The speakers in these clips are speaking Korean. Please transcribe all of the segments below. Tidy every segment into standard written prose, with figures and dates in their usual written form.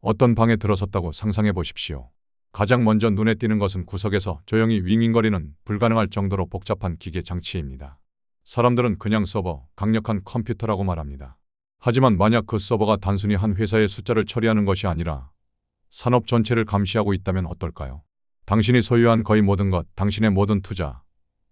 어떤 방에 들어섰다고 상상해 보십시오. 가장 먼저 눈에 띄는 것은 구석에서 조용히 윙윙거리는 불가능할 정도로 복잡한 기계 장치입니다. 사람들은 그냥 서버, 강력한 컴퓨터라고 말합니다. 하지만 만약 그 서버가 단순히 한 회사의 숫자를 처리하는 것이 아니라 산업 전체를 감시하고 있다면 어떨까요? 당신이 소유한 거의 모든 것, 당신의 모든 투자,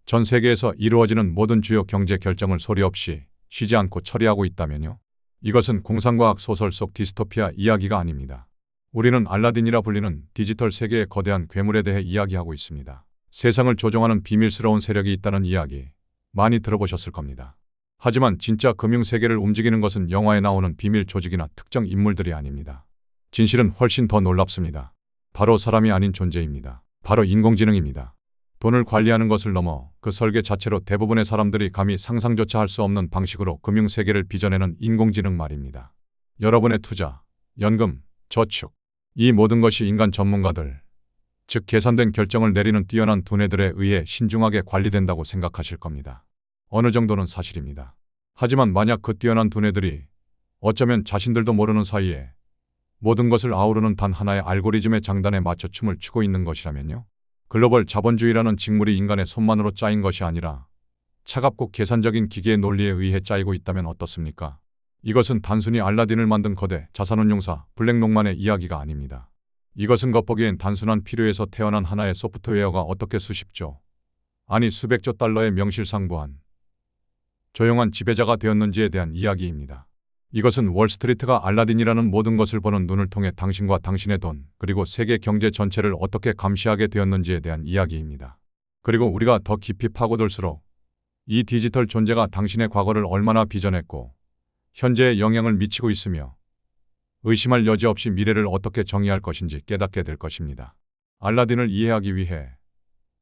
전 세계에서 이루어지는 모든 주요 경제 결정을 소리 없이 쉬지 않고 처리하고 있다면요? 이것은 공상과학 소설 속 디스토피아 이야기가 아닙니다. 우리는 알라딘이라 불리는 디지털 세계의 거대한 괴물에 대해 이야기하고 있습니다. 세상을 조종하는 비밀스러운 세력이 있다는 이야기 많이 들어보셨을 겁니다. 하지만 진짜 금융세계를 움직이는 것은 영화에 나오는 비밀 조직이나 특정 인물들이 아닙니다. 진실은 훨씬 더 놀랍습니다. 바로 사람이 아닌 존재입니다. 바로 인공지능입니다. 돈을 관리하는 것을 넘어 그 설계 자체로 대부분의 사람들이 감히 상상조차 할 수 없는 방식으로 금융세계를 빚어내는 인공지능 말입니다. 여러분의 투자, 연금, 저축, 이 모든 것이 인간 전문가들, 즉 계산된 결정을 내리는 뛰어난 두뇌들에 의해 신중하게 관리된다고 생각하실 겁니다. 어느 정도는 사실입니다. 하지만 만약 그 뛰어난 두뇌들이 어쩌면 자신들도 모르는 사이에 모든 것을 아우르는 단 하나의 알고리즘의 장단에 맞춰 춤을 추고 있는 것이라면요? 글로벌 자본주의라는 직물이 인간의 손만으로 짜인 것이 아니라 차갑고 계산적인 기계의 논리에 의해 짜이고 있다면 어떻습니까? 이것은 단순히 알라딘을 만든 거대 자산운용사 블랙록만의 이야기가 아닙니다. 이것은 겉보기엔 단순한 필요에서 태어난 하나의 소프트웨어가 어떻게 수십조, 아니 수백조 달러의 명실상부한 조용한 지배자가 되었는지에 대한 이야기입니다. 이것은 월스트리트가 알라딘이라는 모든 것을 보는 눈을 통해 당신과 당신의 돈, 그리고 세계 경제 전체를 어떻게 감시하게 되었는지에 대한 이야기입니다. 그리고 우리가 더 깊이 파고들수록 이 디지털 존재가 당신의 과거를 얼마나 빚어냈고 현재에 영향을 미치고 있으며 의심할 여지 없이 미래를 어떻게 정의할 것인지 깨닫게 될 것입니다. 알라딘을 이해하기 위해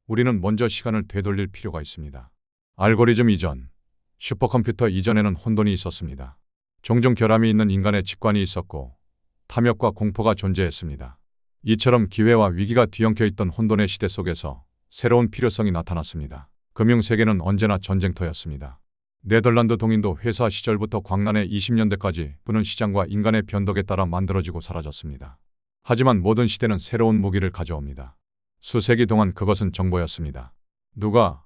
우리는 먼저 시간을 되돌릴 필요가 있습니다. 알고리즘 이전, 슈퍼컴퓨터 이전에는 혼돈이 있었습니다. 종종 결함이 있는 인간의 직관이 있었고 탐욕과 공포가 존재했습니다. 이처럼 기회와 위기가 뒤엉켜 있던 혼돈의 시대 속에서 새로운 필요성이 나타났습니다. 금융세계는 언제나 전쟁터였습니다. 네덜란드 동인도 회사 시절부터 광란의 20년대까지 부는 시장과 인간의 변덕에 따라 만들어지고 사라졌습니다. 하지만 모든 시대는 새로운 무기를 가져옵니다. 수세기 동안 그것은 정보였습니다. 누가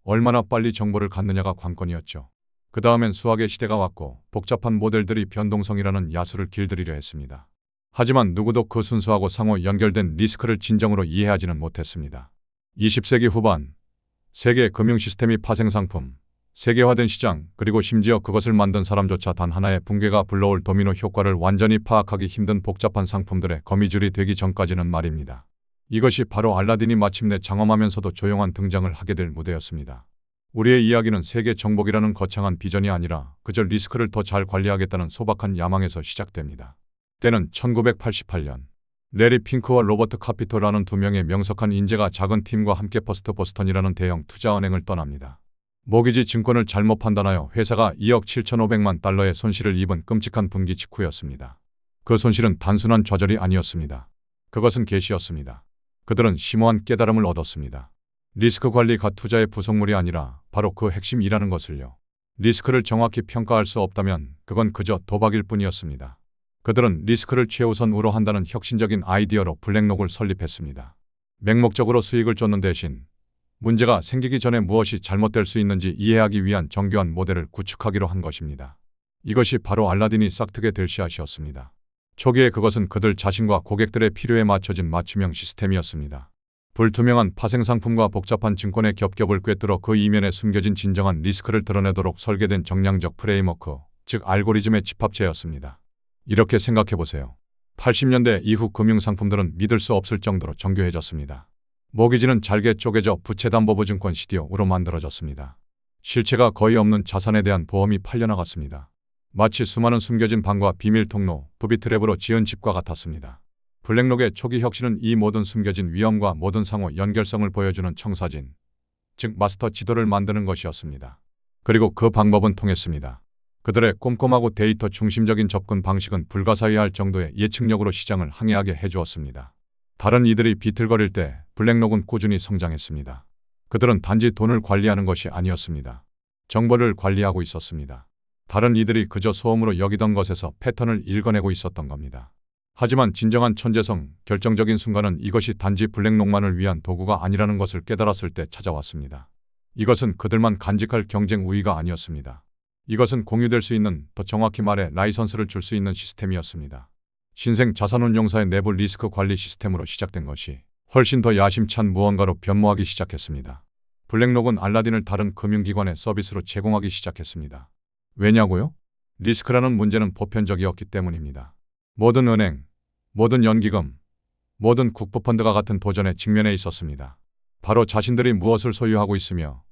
얼마나 빨리 정보를 갖느냐가 관건이었죠. 그 다음엔 수학의 시대가 왔고 복잡한 모델들이 변동성이라는 야수를 길들이려 했습니다. 하지만 누구도 그 순수하고 상호 연결된 리스크를 진정으로 이해하지는 못했습니다. 20세기 후반, 세계 금융 시스템이 파생상품, 세계화된 시장, 그리고 심지어 그것을 만든 사람조차 단 하나의 붕괴가 불러올 도미노 효과를 완전히 파악하기 힘든 복잡한 상품들의 거미줄이 되기 전까지는 말입니다. 이것이 바로 알라딘이 마침내 장엄하면서도 조용한 등장을 하게 될 무대였습니다. 우리의 이야기는 세계 정복이라는 거창한 비전이 아니라 그저 리스크를 더 잘 관리하겠다는 소박한 야망에서 시작됩니다. 때는 1988년. 레리 핑크와 로버트 카피토라는 두 명의 명석한 인재가 작은 팀과 함께 퍼스트 보스턴이라는 대형 투자은행을 떠납니다. 모기지 증권을 잘못 판단하여 회사가 2억 7,500만 달러의 손실을 입은 끔찍한 분기 직후였습니다. 그 손실은 단순한 좌절이 아니었습니다. 그것은 계시였습니다. 그들은 심오한 깨달음을 얻었습니다. 리스크 관리가 투자의 부속물이 아니라 바로 그 핵심이라는 것을요. 리스크를 정확히 평가할 수 없다면 그건 그저 도박일 뿐이었습니다. 그들은 리스크를 최우선으로 한다는 혁신적인 아이디어로 블랙록을 설립했습니다. 맹목적으로 수익을 쫓는 대신 문제가 생기기 전에 무엇이 잘못될 수 있는지 이해하기 위한 정교한 모델을 구축하기로 한 것입니다. 이것이 바로 알라딘이 싹트게 될 씨앗이었습니다. 초기에 그것은 그들 자신과 고객들의 필요에 맞춰진 맞춤형 시스템이었습니다. 불투명한 파생상품과 복잡한 증권의 겹겹을 꿰뚫어 그 이면에 숨겨진 진정한 리스크를 드러내도록 설계된 정량적 프레임워크, 즉 알고리즘의 집합체였습니다. 이렇게 생각해보세요. 80년대 이후 금융상품들은 믿을 수 없을 정도로 정교해졌습니다. 모기지는 잘게 쪼개져 부채담보부증권 CDO로 만들어졌습니다. 실체가 거의 없는 자산에 대한 보험이 팔려나갔습니다. 마치 수많은 숨겨진 방과 비밀 통로, 부비트랩으로 지은 집과 같았습니다. 블랙록의 초기 혁신은 이 모든 숨겨진 위험과 모든 상호 연결성을 보여주는 청사진, 즉 마스터 지도를 만드는 것이었습니다. 그리고 그 방법은 통했습니다. 그들의 꼼꼼하고 데이터 중심적인 접근 방식은 불가사의할 정도의 예측력으로 시장을 항해하게 해주었습니다. 다른 이들이 비틀거릴 때 블랙록은 꾸준히 성장했습니다. 그들은 단지 돈을 관리하는 것이 아니었습니다. 정보를 관리하고 있었습니다. 다른 이들이 그저 소음으로 여기던 것에서 패턴을 읽어내고 있었던 겁니다. 하지만 진정한 천재성, 결정적인 순간은 이것이 단지 블랙록만을 위한 도구가 아니라는 것을 깨달았을 때 찾아왔습니다. 이것은 그들만 간직할 경쟁 우위가 아니었습니다. 이것은 공유될 수 있는, 더 정확히 말해 라이선스를 줄 수 있는 시스템이었습니다. 신생 자산운용사의 내부 리스크 관리 시스템으로 시작된 것이 훨씬 더 야심찬 무언가로 변모하기 시작했습니다. 블랙록은 알라딘을 다른 금융기관의 서비스로 제공하기 시작했습니다. 왜냐고요? 리스크라는 문제는 보편적이었기 때문입니다. 모든 은행, 모든 연기금, 모든 국부펀드가 같은 도전에 직면해 있었습니다. 바로 자신들이 무엇을 소유하고 있으며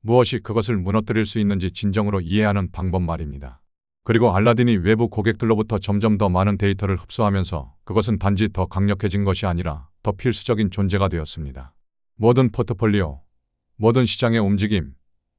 무엇이 그것을 무너뜨릴 수 있는지 진정으로 이해하는 방법 말입니다. 그리고 알라딘이 외부 고객들로부터 점점 더 많은 데이터를 흡수하면서 그것은 단지 더 강력해진 것이 아니라 더 필수적인 존재가 되었습니다. 모든 포트폴리오, 모든 시장의 움직임,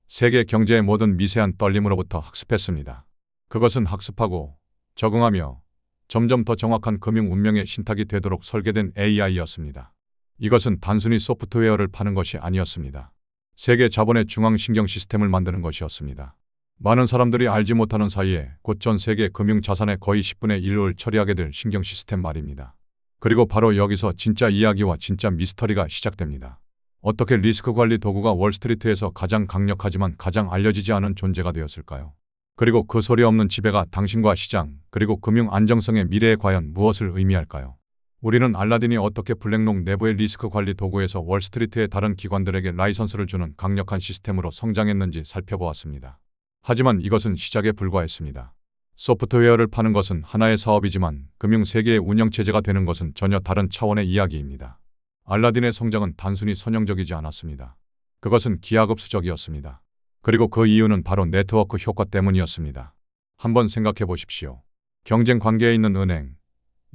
세계 경제의 모든 미세한 떨림으로부터 학습했습니다. 그것은 학습하고 적응하며 점점 더 정확한 금융 운명의 신탁이 되도록 설계된 AI였습니다. 이것은 단순히 소프트웨어를 파는 것이 아니었습니다. 세계 자본의 중앙 신경 시스템을 만드는 것이었습니다. 많은 사람들이 알지 못하는 사이에 곧 전 세계 금융 자산의 거의 10분의 1을 처리하게 될 신경 시스템 말입니다. 그리고 바로 여기서 진짜 이야기와 진짜 미스터리가 시작됩니다. 어떻게 리스크 관리 도구가 월스트리트에서 가장 강력하지만 가장 알려지지 않은 존재가 되었을까요? 그리고 그 소리 없는 지배가 당신과 시장, 그리고 금융 안정성의 미래에 과연 무엇을 의미할까요? 우리는 알라딘이 어떻게 블랙록 내부의 리스크 관리 도구에서 월스트리트의 다른 기관들에게 라이선스를 주는 강력한 시스템으로 성장했는지 살펴보았습니다. 하지만 이것은 시작에 불과했습니다. 소프트웨어를 파는 것은 하나의 사업이지만 금융 세계의 운영체제가 되는 것은 전혀 다른 차원의 이야기입니다. 알라딘의 성장은 단순히 선형적이지 않았습니다. 그것은 기하급수적이었습니다. 그리고 그 이유는 바로 네트워크 효과 때문이었습니다. 한번 생각해 보십시오. 경쟁 관계에 있는 은행,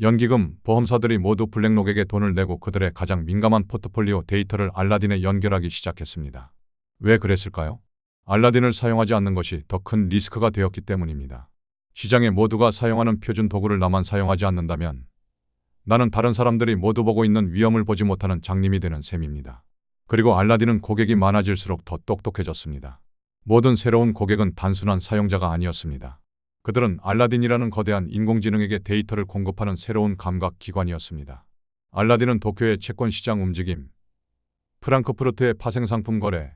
연기금, 보험사들이 모두 블랙록에게 돈을 내고 그들의 가장 민감한 포트폴리오 데이터를 알라딘에 연결하기 시작했습니다. 왜 그랬을까요? 알라딘을 사용하지 않는 것이 더 큰 리스크가 되었기 때문입니다. 시장에 모두가 사용하는 표준 도구를 나만 사용하지 않는다면 나는 다른 사람들이 모두 보고 있는 위험을 보지 못하는 장님이 되는 셈입니다. 그리고 알라딘은 고객이 많아질수록 더 똑똑해졌습니다. 모든 새로운 고객은 단순한 사용자가 아니었습니다. 그들은 알라딘이라는 거대한 인공지능에게 데이터를 공급하는 새로운 감각 기관이었습니다. 알라딘은 도쿄의 채권 시장 움직임, 프랑크푸르트의 파생상품 거래,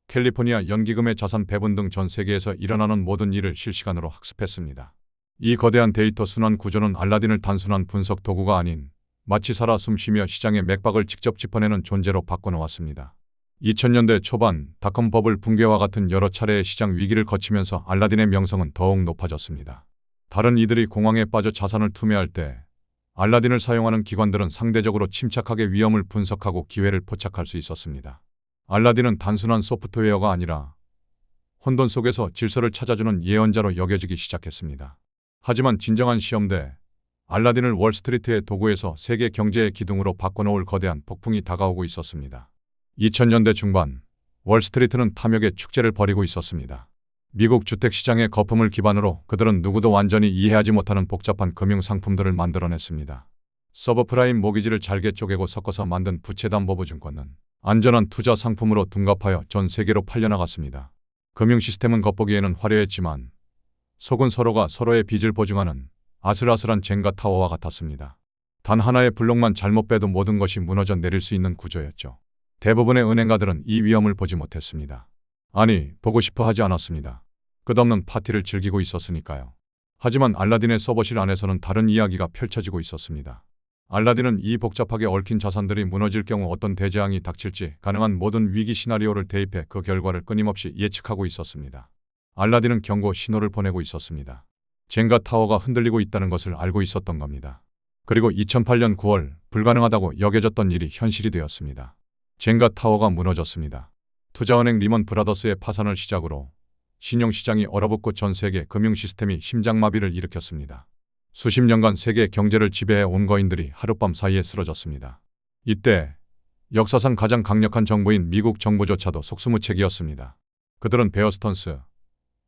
캘리포니아 연기금의 자산 배분 등 전 세계에서 일어나는 모든 일을 실시간으로 학습했습니다. 이 거대한 데이터 순환 구조는 알라딘을 단순한 분석 도구가 아닌 마치 살아 숨쉬며 시장의 맥박을 직접 짚어내는 존재로 바꿔놓았습니다. 2000년대 초반 닷컴 버블 붕괴와 같은 여러 차례의 시장 위기를 거치면서 알라딘의 명성은 더욱 높아졌습니다. 다른 이들이 공황에 빠져 자산을 투매할 때 알라딘을 사용하는 기관들은 상대적으로 침착하게 위험을 분석하고 기회를 포착할 수 있었습니다. 알라딘은 단순한 소프트웨어가 아니라 혼돈 속에서 질서를 찾아주는 예언자로 여겨지기 시작했습니다. 하지만 진정한 시험대, 알라딘을 월스트리트의 도구에서 세계 경제의 기둥으로 바꿔놓을 거대한 폭풍이 다가오고 있었습니다. 2000년대 중반, 월스트리트는 탐욕의 축제를 벌이고 있었습니다. 미국 주택시장의 거품을 기반으로 그들은 누구도 완전히 이해하지 못하는 복잡한 금융상품들을 만들어냈습니다. 서브프라임 모기지를 잘게 쪼개고 섞어서 만든 부채담보부증권은 안전한 투자 상품으로 둔갑하여 전 세계로 팔려나갔습니다. 금융 시스템은 겉보기에는 화려했지만 속은 서로가 서로의 빚을 보증하는 아슬아슬한 젠가 타워와 같았습니다. 단 하나의 블록만 잘못 빼도 모든 것이 무너져 내릴 수 있는 구조였죠. 대부분의 은행가들은 이 위험을 보지 못했습니다. 아니, 보고 싶어 하지 않았습니다. 끝없는 파티를 즐기고 있었으니까요. 하지만 알라딘의 서버실 안에서는 다른 이야기가 펼쳐지고 있었습니다. 알라딘은 이 복잡하게 얽힌 자산들이 무너질 경우 어떤 대재앙이 닥칠지 가능한 모든 위기 시나리오를 대입해 그 결과를 끊임없이 예측하고 있었습니다. 알라딘은 경고 신호를 보내고 있었습니다. 젠가 타워가 흔들리고 있다는 것을 알고 있었던 겁니다. 그리고 2008년 9월 불가능하다고 여겨졌던 일이 현실이 되었습니다. 젠가 타워가 무너졌습니다. 투자은행 리먼 브라더스의 파산을 시작으로 신용시장이 얼어붙고 전 세계 금융 시스템이 심장마비를 일으켰습니다. 수십 년간 세계 경제를 지배해 온 거인들이 하룻밤 사이에 쓰러졌습니다. 이때 역사상 가장 강력한 정부인 미국 정부조차도 속수무책이었습니다. 그들은 베어 스턴스,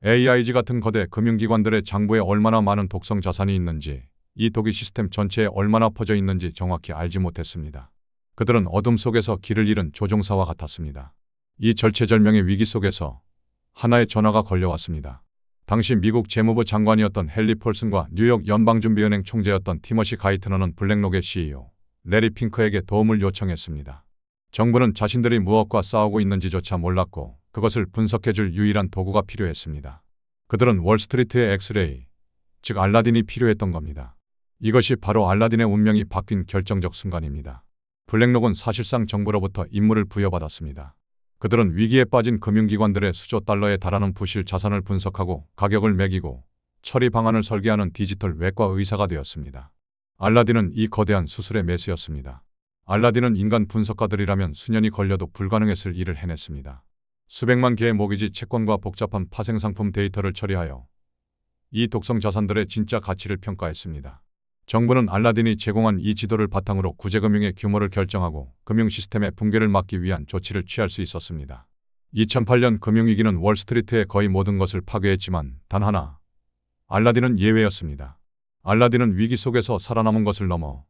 AIG 같은 거대 금융기관들의 장부에 얼마나 많은 독성 자산이 있는지, 이 독이 시스템 전체에 얼마나 퍼져 있는지 정확히 알지 못했습니다. 그들은 어둠 속에서 길을 잃은 조종사와 같았습니다. 이 절체절명의 위기 속에서 하나의 전화가 걸려왔습니다. 당시 미국 재무부 장관이었던 헨리 폴슨과 뉴욕 연방준비은행 총재였던 티머시 가이트너는 블랙록의 CEO 레리 핑크에게 도움을 요청했습니다. 정부는 자신들이 무엇과 싸우고 있는지조차 몰랐고 그것을 분석해줄 유일한 도구가 필요했습니다. 그들은 월스트리트의 엑스레이, 즉 알라딘이 필요했던 겁니다. 이것이 바로 알라딘의 운명이 바뀐 결정적 순간입니다. 블랙록은 사실상 정부로부터 임무를 부여받았습니다. 그들은 위기에 빠진 금융기관들의 수조 달러에 달하는 부실 자산을 분석하고 가격을 매기고 처리 방안을 설계하는 디지털 외과 의사가 되었습니다. 알라딘은 이 거대한 수술의 매수였습니다. 알라딘은 인간 분석가들이라면 수년이 걸려도 불가능했을 일을 해냈습니다. 수백만 개의 모기지 채권과 복잡한 파생상품 데이터를 처리하여 이 독성 자산들의 진짜 가치를 평가했습니다. 정부는 알라딘이 제공한 이 지도를 바탕으로 구제금융의 규모를 결정하고 금융 시스템의 붕괴를 막기 위한 조치를 취할 수 있었습니다. 2008년 금융위기는 월스트리트의 거의 모든 것을 파괴했지만 단 하나, 알라딘은 예외였습니다. 알라딘은 위기 속에서 살아남은 것을 넘어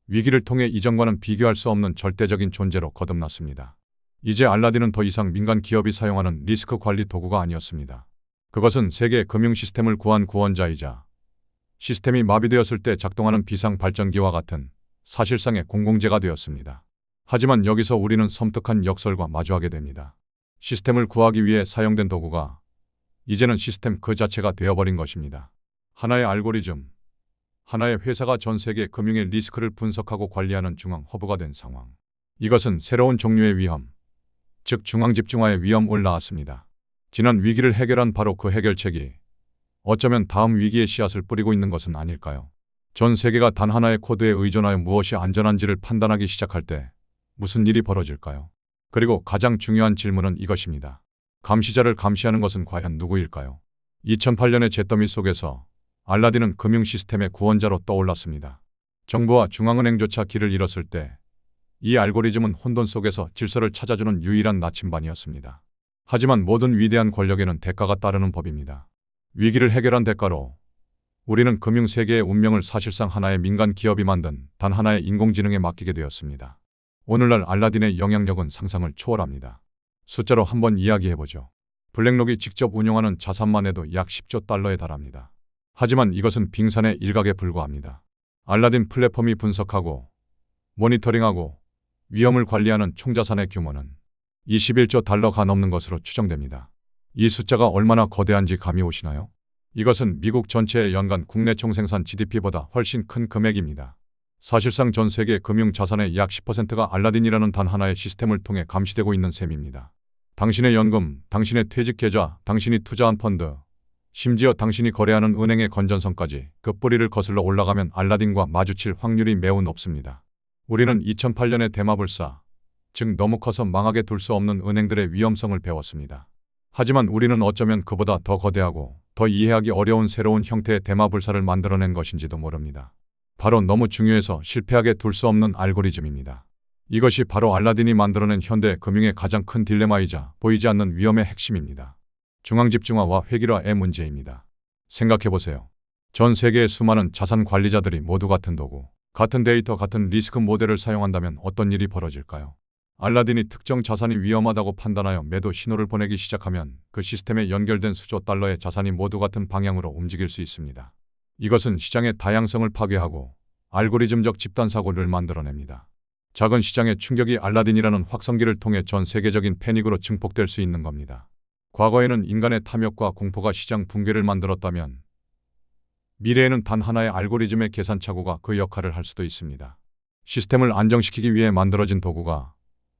위기를 통해 이전과는 비교할 수 없는 절대적인 존재로 거듭났습니다. 이제 알라딘은 더 이상 민간 기업이 사용하는 리스크 관리 도구가 아니었습니다. 그것은 세계 금융 시스템을 구한 구원자이자 시스템이 마비되었을 때 작동하는 비상 발전기와 같은 사실상의 공공재가 되었습니다. 하지만 여기서 우리는 섬뜩한 역설과 마주하게 됩니다. 시스템을 구하기 위해 사용된 도구가 이제는 시스템 그 자체가 되어버린 것입니다. 하나의 알고리즘, 하나의 회사가 전 세계 금융의 리스크를 분석하고 관리하는 중앙 허브가 된 상황. 이것은 새로운 종류의 위험, 즉 중앙집중화의 위험을 낳았습니다. 지난 위기를 해결한 바로 그 해결책이 어쩌면 다음 위기의 씨앗을 뿌리고 있는 것은 아닐까요? 전 세계가 단 하나의 코드에 의존하여 무엇이 안전한지를 판단하기 시작할 때 무슨 일이 벌어질까요? 그리고 가장 중요한 질문은 이것입니다. 감시자를 감시하는 것은 과연 누구일까요? 2008년의 잿더미 속에서 알라딘은 금융 시스템의 구원자로 떠올랐습니다. 정부와 중앙은행조차 길을 잃었을 때 이 알고리즘은 혼돈 속에서 질서를 찾아주는 유일한 나침반이었습니다. 하지만 모든 위대한 권력에는 대가가 따르는 법입니다. 위기를 해결한 대가로 우리는 금융 세계의 운명을 사실상 하나의 민간 기업이 만든 단 하나의 인공지능에 맡기게 되었습니다. 오늘날 알라딘의 영향력은 상상을 초월합니다. 숫자로 한번 이야기해보죠. 블랙록이 직접 운용하는 자산만 해도 약 10조 달러에 달합니다. 하지만 이것은 빙산의 일각에 불과합니다. 알라딘 플랫폼이 분석하고 모니터링하고 위험을 관리하는 총자산의 규모는 21조 달러가 넘는 것으로 추정됩니다. 이 숫자가 얼마나 거대한지 감이 오시나요? 이것은 미국 전체의 연간 국내 총생산 GDP보다 훨씬 큰 금액입니다. 사실상 전 세계 금융 자산의 약 10%가 알라딘이라는 단 하나의 시스템을 통해 감시되고 있는 셈입니다. 당신의 연금, 당신의 퇴직 계좌, 당신이 투자한 펀드, 심지어 당신이 거래하는 은행의 건전성까지 그 뿌리를 거슬러 올라가면 알라딘과 마주칠 확률이 매우 높습니다. 우리는 2008년의 대마불사, 즉 너무 커서 망하게 둘 수 없는 은행들의 위험성을 배웠습니다. 하지만 우리는 어쩌면 그보다 더 거대하고 더 이해하기 어려운 새로운 형태의 대마불사를 만들어낸 것인지도 모릅니다. 바로 너무 중요해서 실패하게 둘 수 없는 알고리즘입니다. 이것이 바로 알라딘이 만들어낸 현대 금융의 가장 큰 딜레마이자 보이지 않는 위험의 핵심입니다. 중앙집중화와 획일화의 문제입니다. 생각해보세요. 전 세계의 수많은 자산 관리자들이 모두 같은 도구, 같은 데이터, 같은 리스크 모델을 사용한다면 어떤 일이 벌어질까요? 알라딘이 특정 자산이 위험하다고 판단하여 매도 신호를 보내기 시작하면 그 시스템에 연결된 수조 달러의 자산이 모두 같은 방향으로 움직일 수 있습니다. 이것은 시장의 다양성을 파괴하고 알고리즘적 집단사고를 만들어냅니다. 작은 시장의 충격이 알라딘이라는 확성기를 통해 전 세계적인 패닉으로 증폭될 수 있는 겁니다. 과거에는 인간의 탐욕과 공포가 시장 붕괴를 만들었다면 미래에는 단 하나의 알고리즘의 계산착오가 그 역할을 할 수도 있습니다. 시스템을 안정시키기 위해 만들어진 도구가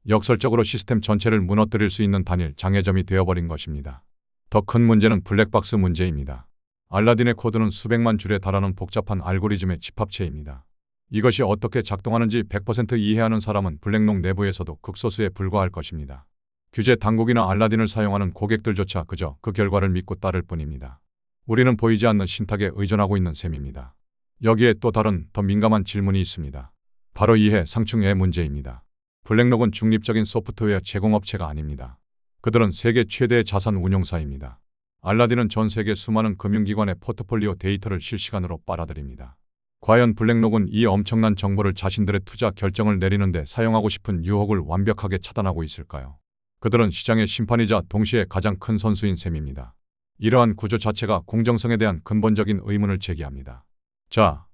역설적으로 시스템 전체를 무너뜨릴 수 있는 단일 장애점이 되어버린 것입니다. 더 큰 문제는 블랙박스 문제입니다. 알라딘의 코드는 수백만 줄에 달하는 복잡한 알고리즘의 집합체입니다. 이것이 어떻게 작동하는지 100% 이해하는 사람은 블랙록 내부에서도 극소수에 불과할 것입니다. 규제 당국이나 알라딘을 사용하는 고객들조차 그저 그 결과를 믿고 따를 뿐입니다. 우리는 보이지 않는 신탁에 의존하고 있는 셈입니다. 여기에 또 다른 더 민감한 질문이 있습니다. 바로 이해 상충의 문제입니다. 블랙록은 중립적인 소프트웨어 제공업체가 아닙니다. 그들은 세계 최대의 자산 운용사입니다. 알라딘은 전 세계 수많은 금융기관의 포트폴리오 데이터를 실시간으로 빨아들입니다. 과연 블랙록은 이 엄청난 정보를 자신들의 투자 결정을 내리는데 사용하고 싶은 유혹을 완벽하게 차단하고 있을까요? 그들은 시장의 심판이자 동시에 가장 큰 선수인 셈입니다. 이러한 구조 자체가 공정성에 대한 근본적인 의문을 제기합니다. 자,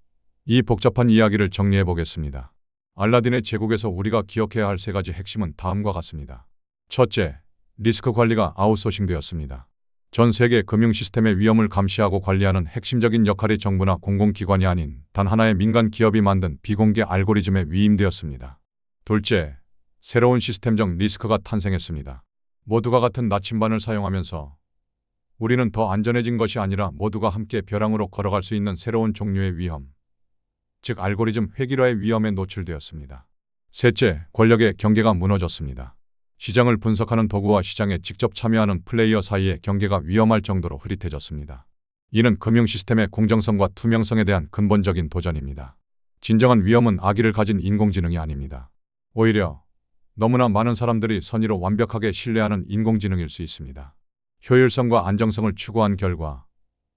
이 복잡한 이야기를 정리해 보겠습니다. 알라딘의 제국에서 우리가 기억해야 할 세 가지 핵심은 다음과 같습니다. 첫째, 리스크 관리가 아웃소싱되었습니다. 전 세계 금융 시스템의 위험을 감시하고 관리하는 핵심적인 역할이 정부나 공공기관이 아닌 단 하나의 민간 기업이 만든 비공개 알고리즘에 위임되었습니다. 둘째, 새로운 시스템적 리스크가 탄생했습니다. 모두가 같은 나침반을 사용하면서 우리는 더 안전해진 것이 아니라 모두가 함께 벼랑으로 걸어갈 수 있는 새로운 종류의 위험, 즉 알고리즘 획일화의 위험에 노출되었습니다. 셋째, 권력의 경계가 무너졌습니다. 시장을 분석하는 도구와 시장에 직접 참여하는 플레이어 사이의 경계가 위험할 정도로 흐릿해졌습니다. 이는 금융 시스템의 공정성과 투명성에 대한 근본적인 도전입니다. 진정한 위험은 악의를 가진 인공지능이 아닙니다. 오히려 너무나 많은 사람들이 선의로 완벽하게 신뢰하는 인공지능일 수 있습니다. 효율성과 안정성을 추구한 결과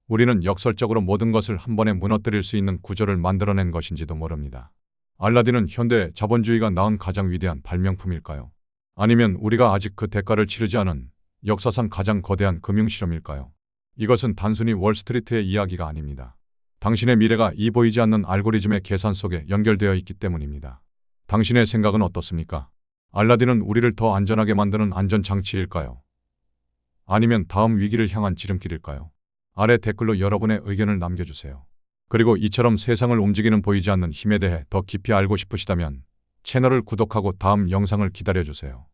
우리는 역설적으로 모든 것을 한 번에 무너뜨릴 수 있는 구조를 만들어낸 것인지도 모릅니다. 알라딘은 현대 자본주의가 낳은 가장 위대한 발명품일까요? 아니면 우리가 아직 그 대가를 치르지 않은 역사상 가장 거대한 금융실험일까요? 이것은 단순히 월스트리트의 이야기가 아닙니다. 당신의 미래가 이 보이지 않는 알고리즘의 계산 속에 연결되어 있기 때문입니다. 당신의 생각은 어떻습니까? 알라딘은 우리를 더 안전하게 만드는 안전장치일까요? 아니면 다음 위기를 향한 지름길일까요? 아래 댓글로 여러분의 의견을 남겨주세요. 그리고 이처럼 세상을 움직이는 보이지 않는 힘에 대해 더 깊이 알고 싶으시다면 채널을 구독하고 다음 영상을 기다려주세요.